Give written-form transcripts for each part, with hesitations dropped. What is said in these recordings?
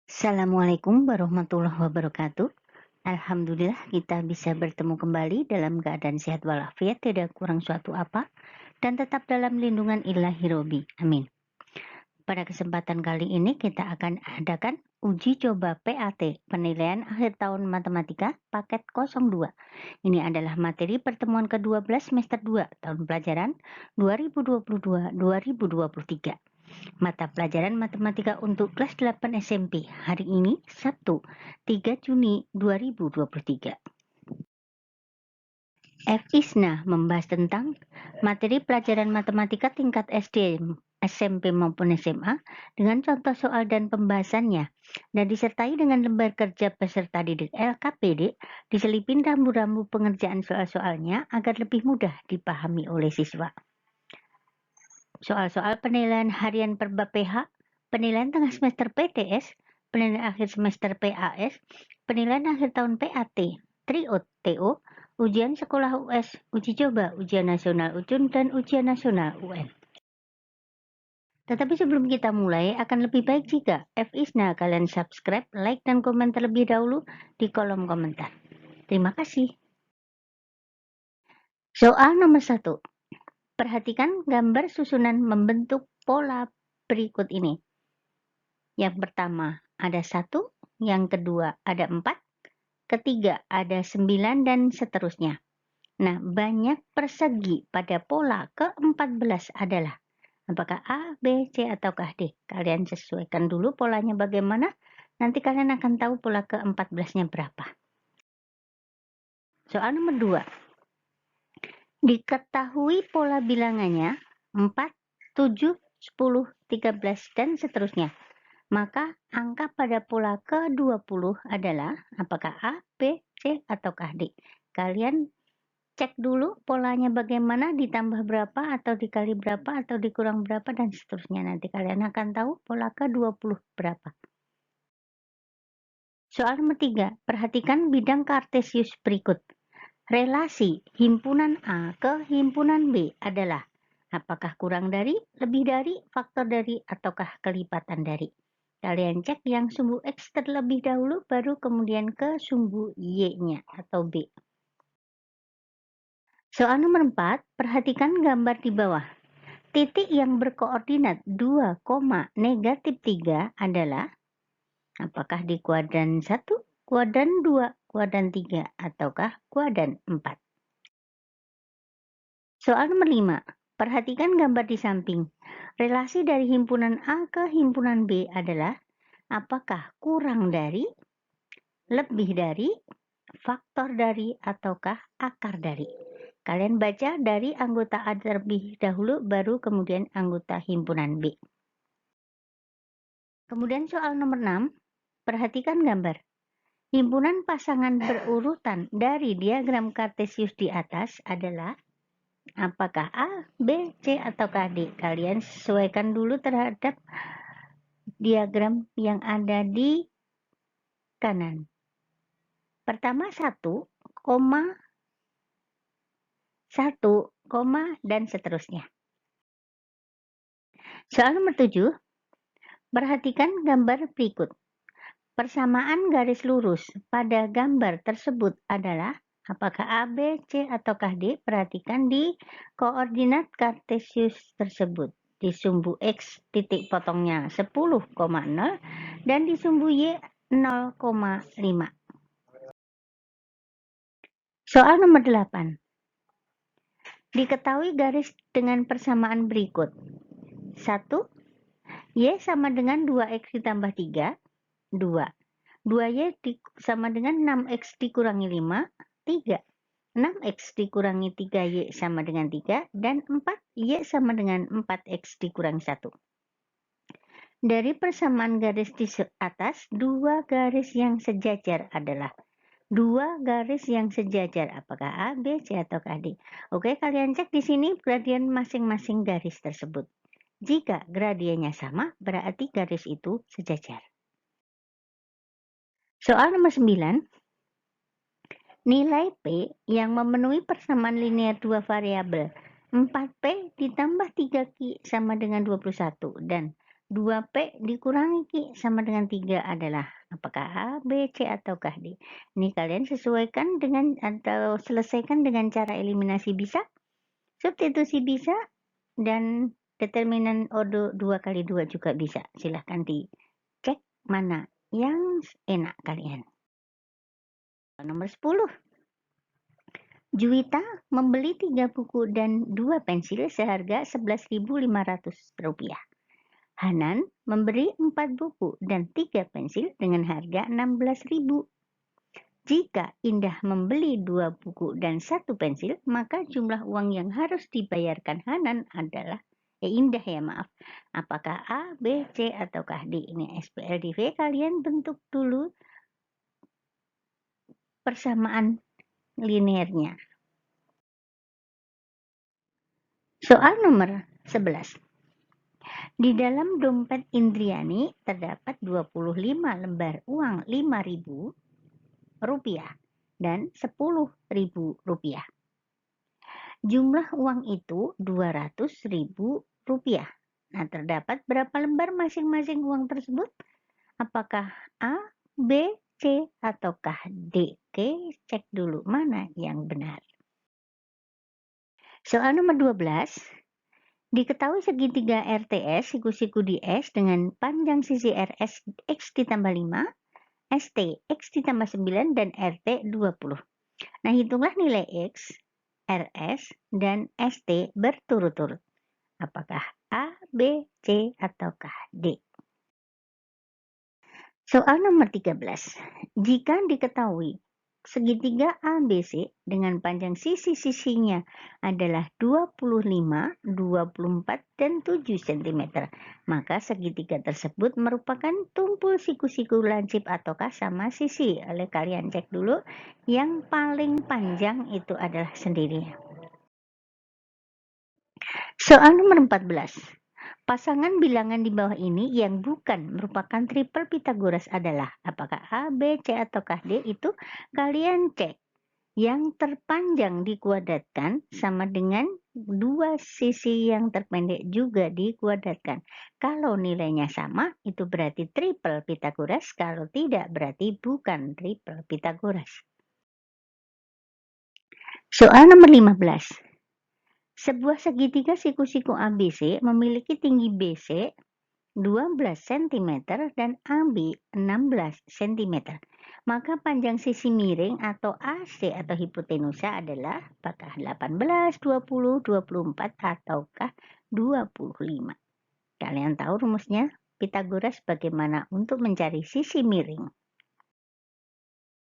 Assalamualaikum warahmatullahi wabarakatuh. Alhamdulillah kita bisa bertemu kembali dalam keadaan sehat walafiat, tidak kurang suatu apa, dan tetap dalam lindungan Ilahi Robi. Amin. Pada kesempatan kali ini kita akan adakan uji coba PAT, penilaian akhir tahun matematika, paket 02. Ini adalah materi pertemuan ke-12 semester 2 tahun pelajaran 2022-2023. Mata pelajaran matematika untuk kelas 8 SMP hari ini Sabtu 3 Juni 2023. FISNA membahas tentang materi pelajaran matematika tingkat SD, SMP maupun SMA dengan contoh soal dan pembahasannya, dan disertai dengan lembar kerja peserta didik LKPD, diselipin rambu-rambu pengerjaan soal-soalnya agar lebih mudah dipahami oleh siswa. Soal-soal penilaian harian per bab PH, penilaian tengah semester PTS, penilaian akhir semester PAS, penilaian akhir tahun PAT, TRIO TO, ujian sekolah US, uji coba, ujian nasional UJUN, dan ujian nasional UN. Tetapi sebelum kita mulai, akan lebih baik jika FISNA kalian subscribe, like, dan komen terlebih dahulu di kolom komentar. Terima kasih. Soal nomor 1. Perhatikan gambar susunan membentuk pola berikut ini. Yang pertama ada 1, yang kedua ada 4, ketiga ada 9, dan seterusnya. Nah, banyak persegi pada pola ke-14 adalah apakah A, B, C, ataukah D? Kalian sesuaikan dulu polanya bagaimana, nanti kalian akan tahu pola ke-14-nya berapa. Soal nomor 2. Diketahui pola bilangannya 4, 7, 10, 13, dan seterusnya. Maka angka pada pola ke-20 adalah apakah A, B, C, ataukah D. Kalian cek dulu polanya bagaimana, ditambah berapa atau dikali berapa atau dikurang berapa dan seterusnya. Nanti kalian akan tahu pola ke-20 berapa. Soal nomor 3, perhatikan bidang kartesius berikut. Relasi himpunan A ke himpunan B adalah apakah kurang dari, lebih dari, faktor dari, ataukah kelipatan dari. Kalian cek yang sumbu X terlebih dahulu, baru kemudian ke sumbu Y-nya atau B. Soal nomor 4, perhatikan gambar di bawah. Titik yang berkoordinat 2, negatif 3 adalah apakah di kuadran 1, kuadran 2, kuadran 3, ataukah kuadran 4. Soal nomor 5. Perhatikan gambar di samping. Relasi dari himpunan A ke himpunan B adalah apakah kurang dari, lebih dari, faktor dari, ataukah akar dari. Kalian baca dari anggota A terlebih dahulu, baru kemudian anggota himpunan B. Kemudian soal nomor 6. Perhatikan gambar. Himpunan pasangan berurutan dari diagram kartesius di atas adalah apakah A, B, C, ataukah D? Kalian sesuaikan dulu terhadap diagram yang ada di kanan. Pertama 1, 1, dan seterusnya. Soal nomor 7, perhatikan gambar berikut. Persamaan garis lurus pada gambar tersebut adalah apakah A, B, C, ataukah D? Perhatikan di koordinat kartesius tersebut. Di sumbu X titik potongnya 10,0 dan di sumbu Y 0,5. Soal nomor 8. Diketahui garis dengan persamaan berikut. 1. Y sama dengan 2X ditambah 3. 2. 2Y sama dengan 6X dikurangi 5. 3. 6X dikurangi 3Y sama dengan 3, dan 4Y sama dengan 4X dikurangi 1. Dari persamaan garis di atas, dua garis yang sejajar adalah dua garis yang sejajar. Apakah A, B, C, atau D? Oke, kalian cek di sini gradien masing-masing garis tersebut. Jika gradiennya sama, berarti garis itu sejajar. Soal nomor 9. Nilai P yang memenuhi persamaan linear dua variabel 4P ditambah 3Q sama dengan 21 dan 2P dikurangi Ki sama dengan 3 adalah apakah A, B, C, ataukah D? Ini kalian sesuaikan dengan atau selesaikan dengan cara eliminasi bisa, substitusi bisa, dan determinan O2 kali 2 juga bisa. Silahkan dicek mana yang enak kalian. Nomor 10. Juwita membeli 3 buku dan 2 pensil seharga Rp11.500. Hanan memberi 4 buku dan 3 pensil dengan harga Rp16.000. Jika Indah membeli 2 buku dan 1 pensil, maka jumlah uang yang harus dibayarkan Hanan adalah Indah ya maaf. Apakah A, B, C, ataukah D? Ini SPLDV kalian bentuk dulu persamaan linearnya. Soal nomor 11. Di dalam dompet Indriani terdapat 25 lembar uang Rp5.000 dan Rp10.000. Jumlah uang itu Rp200.000. Nah, terdapat berapa lembar masing-masing uang tersebut? Apakah A, B, C, ataukah D? Oke, cek dulu mana yang benar. Soal nomor 12. Diketahui segitiga RTS siku-siku di S dengan panjang sisi RS X ditambah 5, ST X ditambah 9, dan RT 20. Nah, hitunglah nilai X, RS, dan ST berturut-turut. Apakah A, B, C, ataukah D? Soal nomor 13. Jika diketahui segitiga ABC dengan panjang sisi-sisinya adalah 25, 24, dan 7 cm, maka segitiga tersebut merupakan tumpul siku-siku lancip ataukah sama sisi. Oleh kalian cek dulu, yang paling panjang itu adalah sendiri. Soal nomor 14. Pasangan bilangan di bawah ini yang bukan merupakan triple Pythagoras adalah apakah A, B, C, ataukah D? Itu kalian cek. Yang terpanjang dikuadratkan sama dengan dua sisi yang terpendek juga dikuadratkan. Kalau nilainya sama, itu berarti triple Pythagoras. Kalau tidak, berarti bukan triple Pythagoras. Soal nomor 15. Sebuah segitiga siku-siku ABC memiliki tinggi BC 12 cm dan AB 16 cm. Maka panjang sisi miring atau AC atau hipotenusa adalah apakah 18, 20, 24, ataukah 25. Kalian tahu rumusnya? Pythagoras bagaimana untuk mencari sisi miring.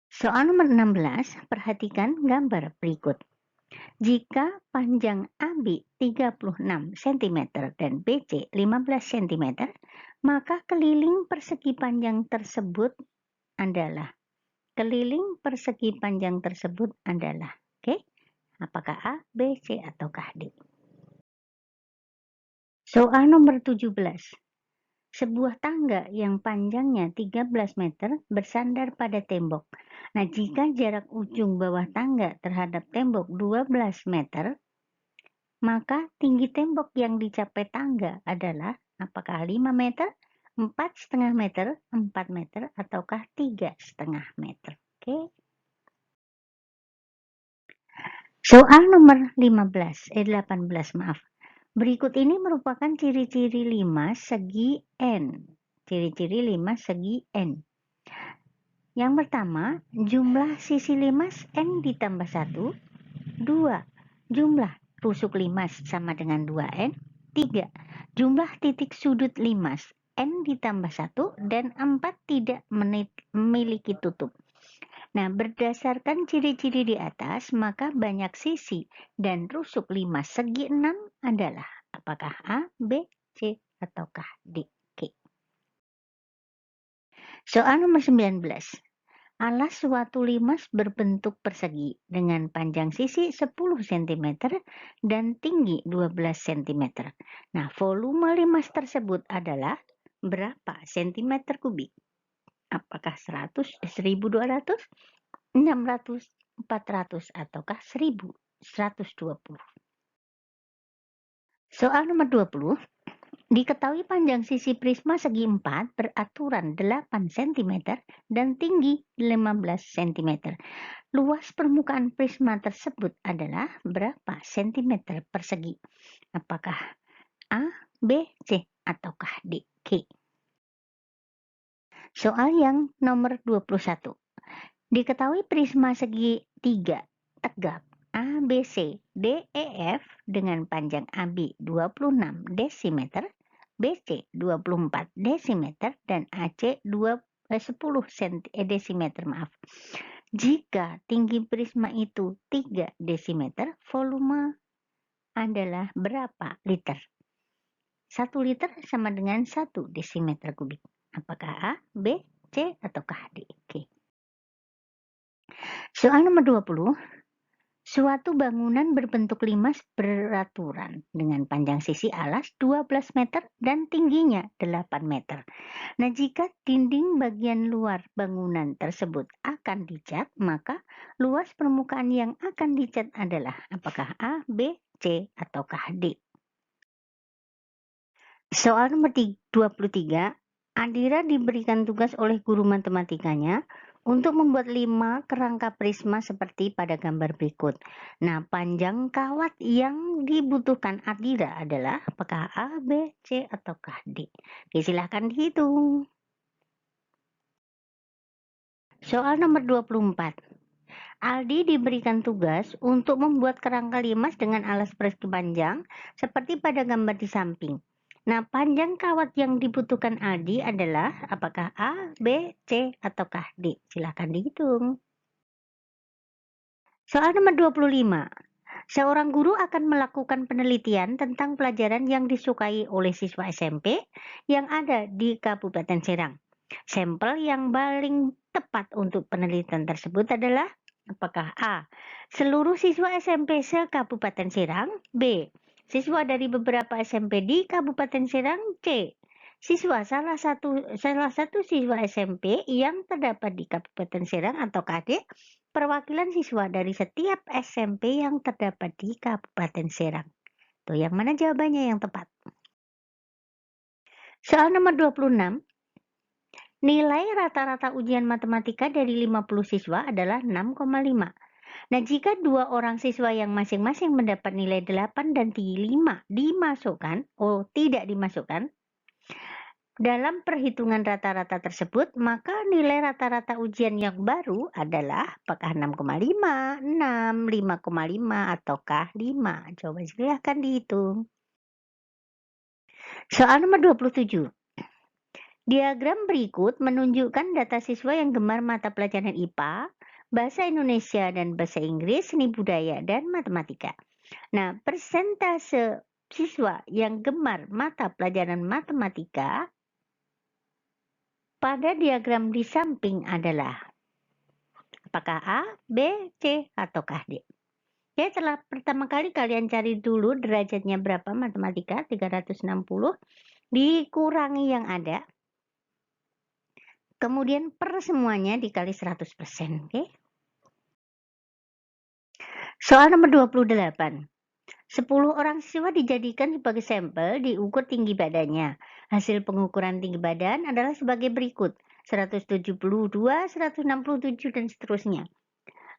Soal nomor 16, perhatikan gambar berikut. Jika panjang AB 36 cm dan BC 15 cm, maka keliling persegi panjang tersebut adalah oke? Apakah A, B, C, ataukah D? Soal nomor 17. Sebuah tangga yang panjangnya 13 meter bersandar pada tembok. Nah, jika jarak ujung bawah tangga terhadap tembok 12 meter, maka tinggi tembok yang dicapai tangga adalah apakah 5 meter, 4,5 meter, 4 meter, ataukah 3,5 meter. Oke. Soal nomor 18 maaf. Berikut ini merupakan ciri-ciri limas segi N. Ciri-ciri limas segi N. Yang pertama, jumlah sisi limas N ditambah 1. 2. Jumlah tusuk limas sama dengan 2N. 3. Jumlah titik sudut limas N ditambah 1. Dan 4. Tidak memiliki tutup. Nah, berdasarkan ciri-ciri di atas, maka banyak sisi dan rusuk limas segi 6 adalah apakah A, B, C, ataukah D? Oke. Soal nomor 19. Alas suatu limas berbentuk persegi dengan panjang sisi 10 cm dan tinggi 12 cm. Nah, volume limas tersebut adalah berapa cm kubik? Apakah 100, 1200, 600, 400, ataukah 1120? Soal nomor 20. Diketahui panjang sisi prisma segi 4 beraturan 8 cm dan tinggi 15 cm. Luas permukaan prisma tersebut adalah berapa cm persegi? Apakah A, B, C, ataukah D, K? Soal yang nomor 21. Diketahui prisma segi 3 tegak A, B, C, D, E, F dengan panjang AB 26 desimeter, BC 24 desimeter, dan AC 10 desimeter. Jika tinggi prisma itu 3 desimeter, volume adalah berapa liter? 1 liter sama dengan 1 desimeter kubik. Apakah A, B, C, ataukah D? Oke. Soal nomor 20. Suatu bangunan berbentuk limas beraturan dengan panjang sisi alas 12 meter dan tingginya 8 meter. Nah, jika dinding bagian luar bangunan tersebut akan dicat, maka luas permukaan yang akan dicat adalah apakah A, B, C, ataukah D? Soal nomor 23, Andira diberikan tugas oleh guru matematikanya untuk membuat 5 kerangka prisma seperti pada gambar berikut. Nah, panjang kawat yang dibutuhkan Andira adalah apakah A, B, C, ataukah D? Oke, silahkan dihitung. Soal nomor 24. Aldi diberikan tugas untuk membuat kerangka limas dengan alas persegi panjang seperti pada gambar di samping. Nah, panjang kawat yang dibutuhkan Aldi adalah apakah A, B, C, ataukah D? Silahkan dihitung. Soal nomor 25. Seorang guru akan melakukan penelitian tentang pelajaran yang disukai oleh siswa SMP yang ada di Kabupaten Serang. Sampel yang paling tepat untuk penelitian tersebut adalah apakah A, seluruh siswa SMP se-Kabupaten Serang, B, siswa dari beberapa SMP di Kabupaten Serang, C, salah satu siswa SMP yang terdapat di Kabupaten Serang, atau D, perwakilan siswa dari setiap SMP yang terdapat di Kabupaten Serang. Tuh, yang mana jawabannya yang tepat? Soal nomor 26. Nilai rata-rata ujian matematika dari 50 siswa adalah 6,5. Nah, jika 2 orang siswa yang masing-masing mendapat nilai 8 dan 5 tidak dimasukkan dalam perhitungan rata-rata tersebut, maka nilai rata-rata ujian yang baru adalah apakah 6,5, 6, 5,5, ataukah 5? Coba silahkan dihitung. Soal nomor 27. Diagram berikut menunjukkan data siswa yang gemar mata pelajaran IPA, Bahasa Indonesia dan Bahasa Inggris, Seni Budaya, dan Matematika. Nah, persentase siswa yang gemar mata pelajaran matematika pada diagram di samping adalah apakah A, B, C, ataukah D? Oke, setelah pertama kali kalian cari dulu derajatnya berapa matematika, 360, dikurangi yang ada. Kemudian per semuanya dikali 100%, oke? Soal nomor 28. 10 orang siswa dijadikan sebagai sampel diukur tinggi badannya. Hasil pengukuran tinggi badan adalah sebagai berikut: 172, 167, dan seterusnya.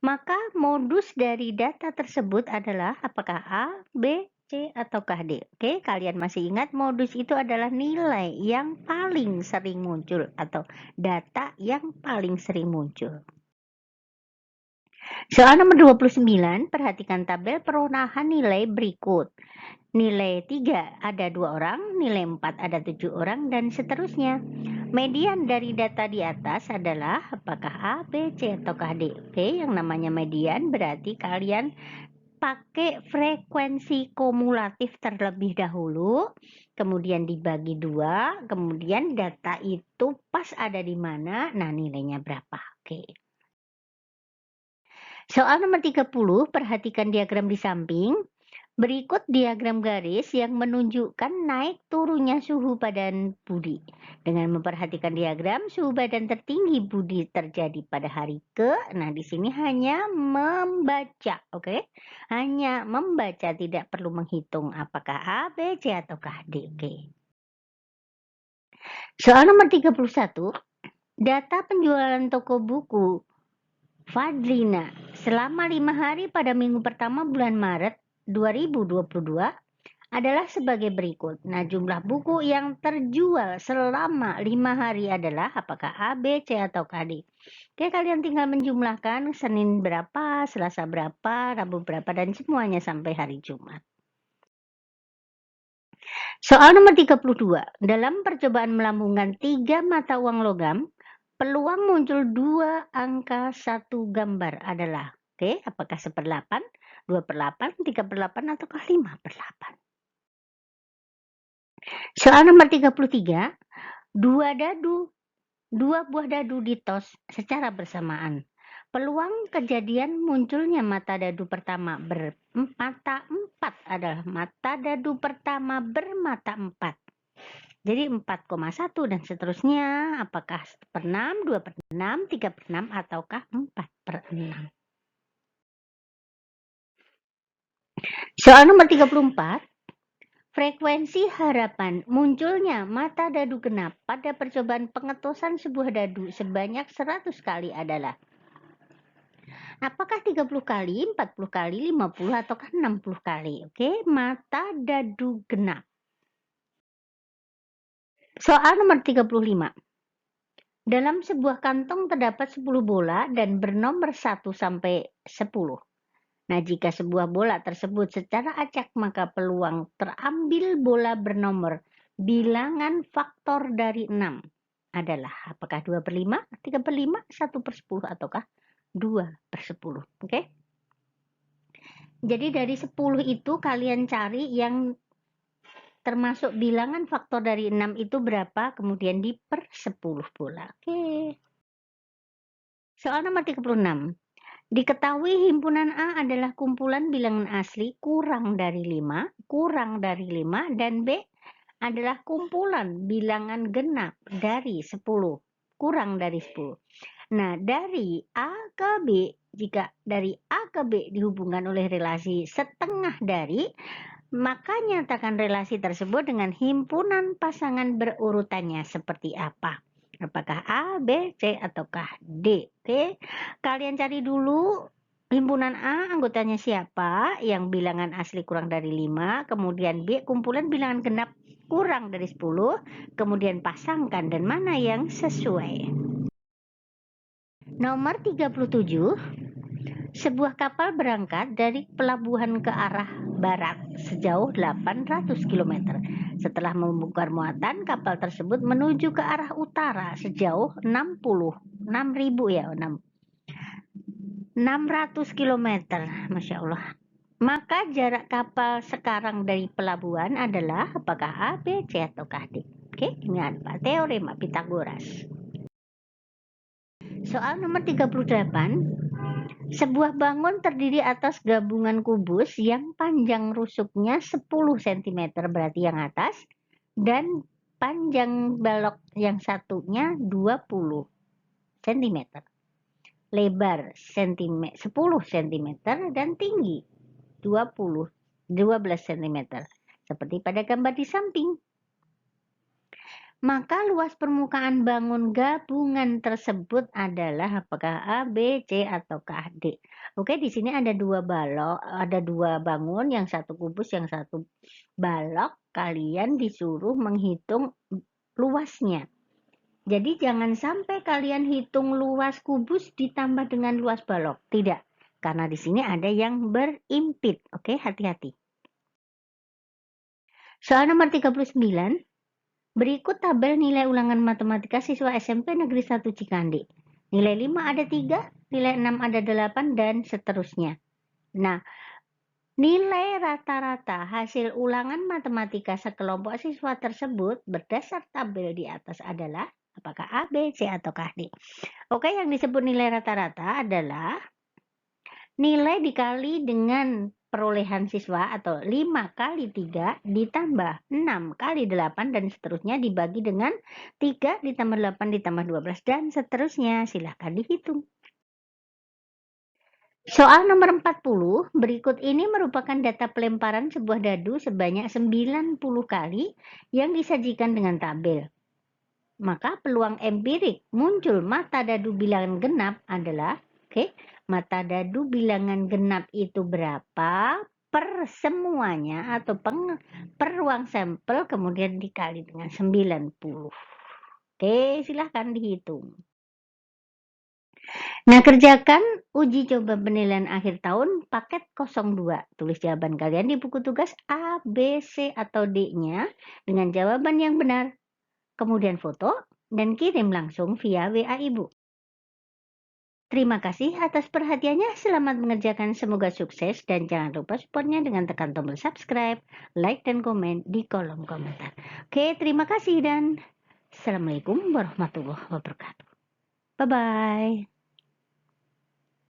Maka modus dari data tersebut adalah apakah A, B, C, ataukah D? Oke, kalian masih ingat modus itu adalah nilai yang paling sering muncul atau data yang paling sering muncul. Soal nomor 29, perhatikan tabel peronahan nilai berikut. Nilai 3 ada 2 orang, nilai 4 ada 7 orang, dan seterusnya. Median dari data di atas adalah apakah A, B, C, ataukah D? Oke, yang namanya median berarti kalian pakai frekuensi kumulatif terlebih dahulu, kemudian dibagi 2, kemudian data itu pas ada di mana, nah nilainya berapa. Oke. Soal nomor 30, perhatikan diagram di samping. Berikut diagram garis yang menunjukkan naik turunnya suhu badan Budi. Dengan memperhatikan diagram, suhu badan tertinggi Budi terjadi pada hari nah di sini hanya membaca, oke? Hanya membaca, tidak perlu menghitung apakah A, B, C, ataukah D, oke? Soal nomor 31, data penjualan toko buku Fadlina selama 5 hari pada minggu pertama bulan Maret 2022 adalah sebagai berikut. Nah, jumlah buku yang terjual selama 5 hari adalah apakah A, B, C, atau D? Oke, kalian tinggal menjumlahkan Senin berapa, Selasa berapa, Rabu berapa, dan semuanya sampai hari Jumat. Soal nomor 32. Dalam percobaan melambungkan 3 mata uang logam, peluang muncul 2 angka 1 gambar adalah, oke, apakah 1/8, 2/8, 3/8, ataukah 5/8? Soal nomor 33. Dua buah dadu ditos secara bersamaan. Peluang kejadian munculnya mata dadu pertama bermata 4 adalah mata dadu pertama bermata 4. Jadi 4,1 dan seterusnya. Apakah 1/6, 2/6, 3/6, ataukah 4/6? Soal nomor 34. Frekuensi harapan munculnya mata dadu genap pada percobaan pengetosan sebuah dadu sebanyak 100 kali adalah apakah 30 kali, 40 kali, 50, ataukah 60 kali? Oke, mata dadu genap. Soal nomor 35. Dalam sebuah kantong terdapat 10 bola dan bernomor 1 sampai 10. Nah, jika sebuah bola tersebut secara acak, maka peluang terambil bola bernomor bilangan faktor dari 6 adalah apakah 2/5, 3/5, 1/10, ataukah 2/10. Oke? Jadi dari 10 itu kalian cari yang termasuk bilangan faktor dari 6 itu berapa, kemudian diper 10 bola. Oke. Soal nomor 36. Diketahui himpunan A adalah kumpulan bilangan asli kurang dari 5, dan B adalah kumpulan bilangan genap dari 10, kurang dari 10. Nah, dari A ke B, jika dari A ke B dihubungkan oleh relasi setengah dari, maka nyatakan relasi tersebut dengan himpunan pasangan berurutannya seperti apa? Apakah A, B, C, ataukah D? Oke, kalian cari dulu himpunan A anggotanya siapa yang bilangan asli kurang dari 5, kemudian B kumpulan bilangan genap kurang dari 10, kemudian pasangkan dan mana yang sesuai. Nomor 37. Sebuah kapal berangkat dari pelabuhan ke arah barat sejauh 800 km. Setelah membongkar muatan, kapal tersebut menuju ke arah utara sejauh 600 km. Masya Allah. Maka jarak kapal sekarang dari pelabuhan adalah apakah A, B, C, ataukah D? Oke, ini ada teorema Pitagoras. Soal nomor 38. Sebuah bangun terdiri atas gabungan kubus yang panjang rusuknya 10 cm, berarti yang atas, dan panjang balok yang satunya 20 cm, lebar 10 cm, dan tinggi 12 cm, seperti pada gambar di samping. Maka luas permukaan bangun gabungan tersebut adalah apakah A, B, C, ataukah D? Oke, di sini ada 2 balok, ada 2 bangun, yang satu kubus, yang satu balok. Kalian disuruh menghitung luasnya. Jadi jangan sampai kalian hitung luas kubus ditambah dengan luas balok. Tidak, karena di sini ada yang berimpit. Oke, hati-hati. Soal nomor 39. Berikut tabel nilai ulangan matematika siswa SMP Negeri 1 Cikandi. Nilai 5 ada 3, nilai 6 ada 8, dan seterusnya. Nah, nilai rata-rata hasil ulangan matematika sekelompok siswa tersebut berdasar tabel di atas adalah apakah A, B, C, ataukah D? Oke, yang disebut nilai rata-rata adalah nilai dikali dengan perolehan siswa atau 5 kali 3 ditambah 6 kali 8 dan seterusnya dibagi dengan 3 ditambah 8 ditambah 12 dan seterusnya. Silahkan dihitung. Soal nomor 40, berikut ini merupakan data pelemparan sebuah dadu sebanyak 90 kali yang disajikan dengan tabel. Maka peluang empirik muncul mata dadu bilangan genap adalah, mata dadu bilangan genap itu berapa per semuanya atau per ruang sampel kemudian dikali dengan 90. Silahkan dihitung. Nah, kerjakan uji coba penilaian akhir tahun paket 02. Tulis jawaban kalian di buku tugas A, B, C, atau D-nya dengan jawaban yang benar. Kemudian foto dan kirim langsung via WA Ibu. Terima kasih atas perhatiannya. Selamat mengerjakan, semoga sukses. Dan jangan lupa supportnya dengan tekan tombol subscribe, like, dan komen di kolom komentar. Oke, terima kasih dan Assalamualaikum warahmatullahi wabarakatuh. Bye-bye.